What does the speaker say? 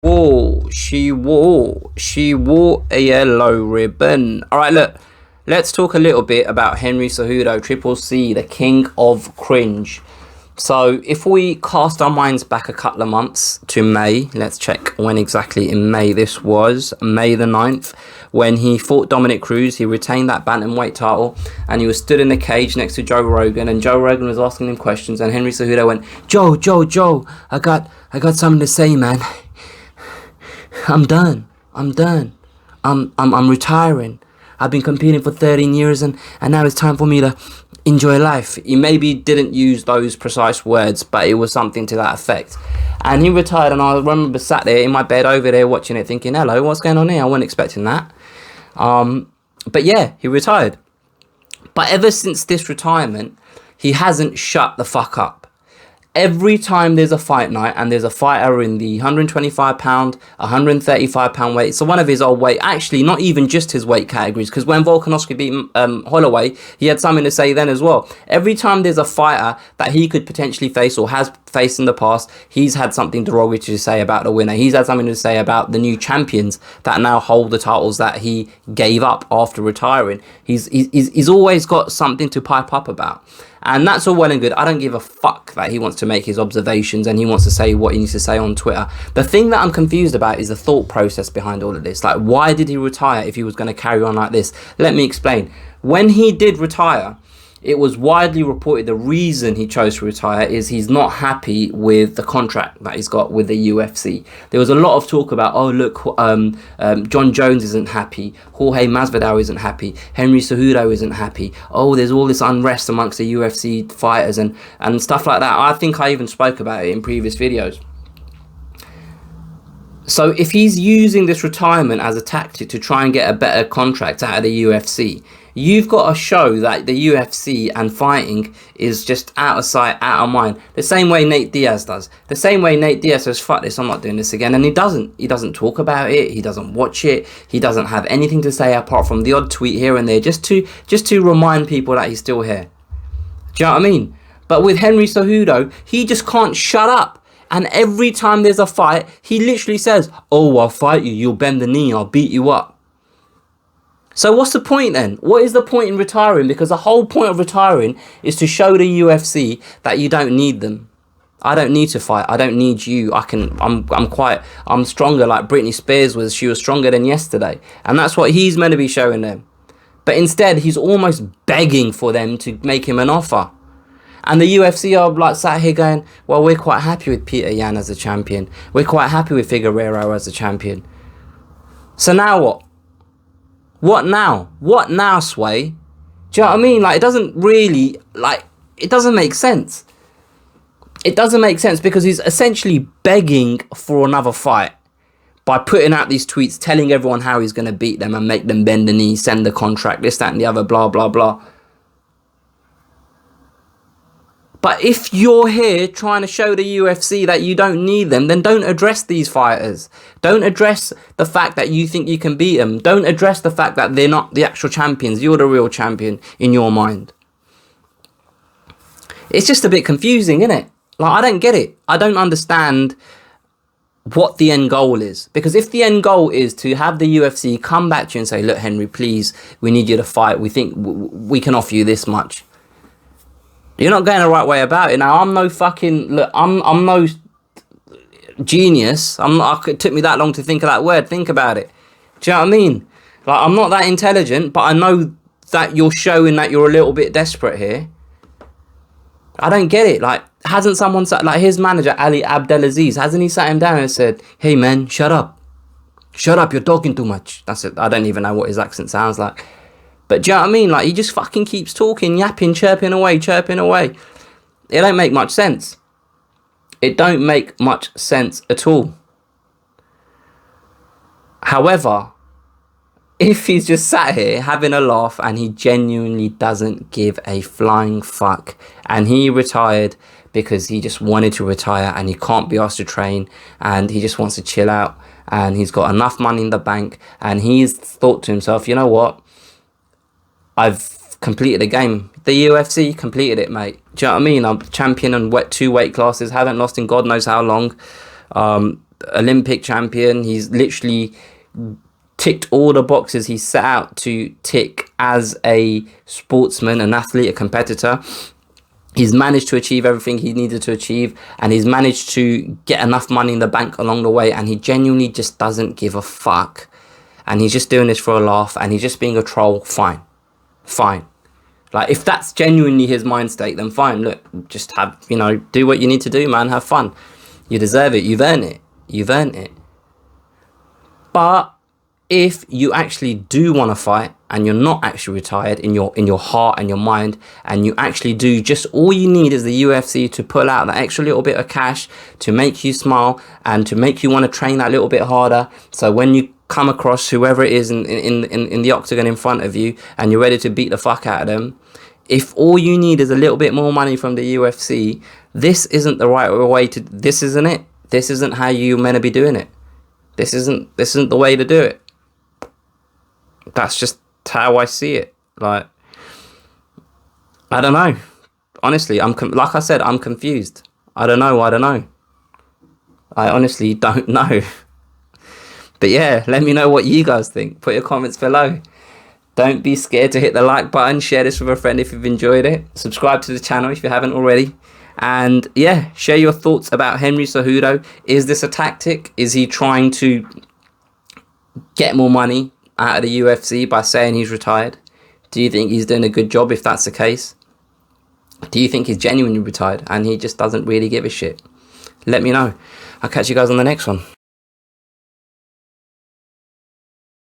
She wore a yellow ribbon. All right, look, let's talk a little bit about Henry Cejudo, Triple C, the king of cringe. So if we cast our minds back a couple of months to May, let's check when exactly in May this was. May the 9th, when he fought Dominic Cruz. He retained that bantamweight title, and he was stood in the cage next to Joe Rogan, and Joe Rogan was asking him questions, and Henry Cejudo went, Joe, I got something to say, man. I'm done. I'm retiring. I've been competing for 13 years, and now it's time for me to enjoy life. He maybe didn't use those precise words, but it was something to that effect. And he retired, and I remember sat there in my bed over there watching it, thinking, hello, what's going on here? I wasn't expecting that. But yeah, he retired. But ever since this retirement, he hasn't shut the fuck up. Every time there's a fight night and there's a fighter in the 125 pound, 135 pound weight, so one of his old weight, actually not even just his weight categories, because when Volkanovski beat Holloway, he had something to say then as well. Every time there's a fighter that he could potentially face or has faced in the past, he's had something derogatory to say about the winner. He's had something to say about the new champions that now hold the titles that he gave up after retiring. He's always got something to pipe up about. And that's all well and good. I don't give a fuck that he wants to make his observations and he wants to say what he needs to say on Twitter. The thing that I'm confused about is the thought process behind all of this. Like, why did he retire if he was going to carry on like this? Let me explain. When he did retire, it was widely reported the reason he chose to retire is he's not happy with the contract that he's got with the UFC. There was a lot of talk about, oh look, John Jones isn't happy, Jorge Masvidal isn't happy, Henry Cejudo isn't happy, oh there's all this unrest amongst the UFC fighters and stuff like that. I think I even spoke about it in previous videos. So if he's using this retirement as a tactic to try and get a better contract out of the UFC, you've got to show that the UFC and fighting is just out of sight, out of mind. The same way Nate Diaz does. The same way Nate Diaz says, fuck this, I'm not doing this again. And he doesn't. He doesn't talk about it. He doesn't watch it. He doesn't have anything to say apart from the odd tweet here and there just to remind people that he's still here. Do you know what I mean? But with Henry Cejudo, he just can't shut up. And every time there's a fight, he literally says, oh, I'll fight you. You'll bend the knee. I'll beat you up. So what's the point then? What is the point in retiring? Because the whole point of retiring is to show the UFC that you don't need them. I don't need to fight. I don't need you. I'm stronger like Britney Spears was. She was stronger than yesterday. And that's what he's meant to be showing them. But instead, he's almost begging for them to make him an offer. And the UFC are like sat here going, well, we're quite happy with Peter Yan as a champion. We're quite happy with Figueiredo as a champion. So now what? What now? What now, Sway? Do you know what I mean? Like, it doesn't really, like, it doesn't make sense. It doesn't make sense because he's essentially begging for another fight by putting out these tweets, telling everyone how he's going to beat them and make them bend the knee, send the contract, this, that, and the other, blah, blah, blah. But if you're here trying to show the UFC that you don't need them, then don't address these fighters. Don't address the fact that you think you can beat them. Don't address the fact that they're not the actual champions. You're the real champion in your mind. It's just a bit confusing, isn't it? Like, I don't get it. I don't understand what the end goal is. Because if the end goal is to have the UFC come back to you and say, look, Henry, please, we need you to fight. We think we can offer you this much. You're not going the right way about it. Now, I'm no fucking... Look, I'm no genius. It took me that long to think of that word. Think about it. Do you know what I mean? Like, I'm not that intelligent, but I know that you're showing that you're a little bit desperate here. I don't get it. Like, hasn't someone... Like, his manager, Ali Abdelaziz, hasn't he sat him down and said, hey, man, shut up. Shut up, you're talking too much. That's it. I don't even know what his accent sounds like. But do you know what I mean? Like, he just fucking keeps talking, yapping, chirping away. It don't make much sense. It don't make much sense at all. However, if he's just sat here having a laugh and he genuinely doesn't give a flying fuck and he retired because he just wanted to retire and he can't be asked to train and he just wants to chill out and he's got enough money in the bank and he's thought to himself, you know what? I've completed the game. The UFC completed it, mate. Do you know what I mean? I'm champion on 2 weight classes. Haven't lost in God knows how long. Olympic champion. He's literally ticked all the boxes he set out to tick as a sportsman, an athlete, a competitor. He's managed to achieve everything he needed to achieve, and he's managed to get enough money in the bank along the way, and he genuinely just doesn't give a fuck. And he's just doing this for a laugh, and he's just being a troll. Fine. Like, if that's genuinely his mind state, then fine. Look, just have, do what you need to do, man. Have fun. You deserve it. You've earned it. But if you actually do want to fight, and you're not actually retired in your heart and your mind, and you actually do, just all you need is the UFC to pull out that extra little bit of cash to make you smile and to make you want to train that little bit harder. So when you come across whoever it is in the octagon in front of you, and you're ready to beat the fuck out of them, if all you need is a little bit more money from the UFC, this isn't the right way to. This isn't it. This isn't how you're meant to be doing it. This isn't the way to do it. That's just how I see it. Like, I don't know. Honestly, like I said, I'm confused. I don't know. I honestly don't know. But yeah, let me know what you guys think. Put your comments below. Don't be scared to hit the like button. Share this with a friend if you've enjoyed it. Subscribe to the channel if you haven't already. And yeah, share your thoughts about Henry Cejudo. Is this a tactic? Is he trying to get more money out of the UFC by saying he's retired? Do you think he's doing a good job if that's the case? Do you think he's genuinely retired and he just doesn't really give a shit? Let me know. I'll catch you guys on the next one.